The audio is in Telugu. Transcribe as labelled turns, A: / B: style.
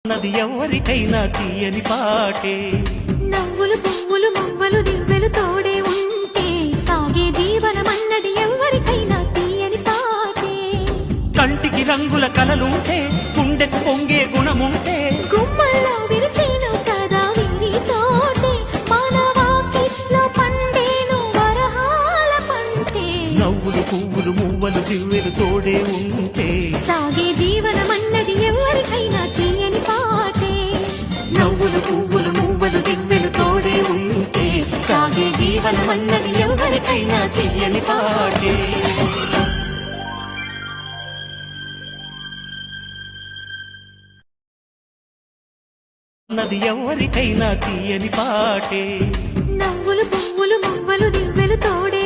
A: నది ఎవరికైనా తీయని పాటే
B: నవ్వులు పువ్వులు మువ్వలు దివ్వెలు తోడే ఉంటే సాగే జీవనమన్నది ఎవరికైనా తీయని పాటే
A: కంటికి రంగుల కలలుంటే గుండెకు పొంగే గుణముంటే
B: గుమ్మల్లో విరిసేను కదా వీరి తోటే మానవాకిట్లో పండేను వరహాల పంటే
A: నవ్వులు పువ్వులు మువ్వలు దివ్వెలు తోడే ఉంటే
B: సాగే జీవనమన్నది ఎవరికైనా తీయని పాటే
A: నవ్వులు పువ్వులు మువ్వలు దివ్వెలు తోడే ఉంటే సాగే జీవనమన్నది ఎవరికైనా తీయని పాటే నది ఎవరికైనా తీయని పాటే
B: నవ్వులు పువ్వులు మువ్వలు దివ్వెలు తోడే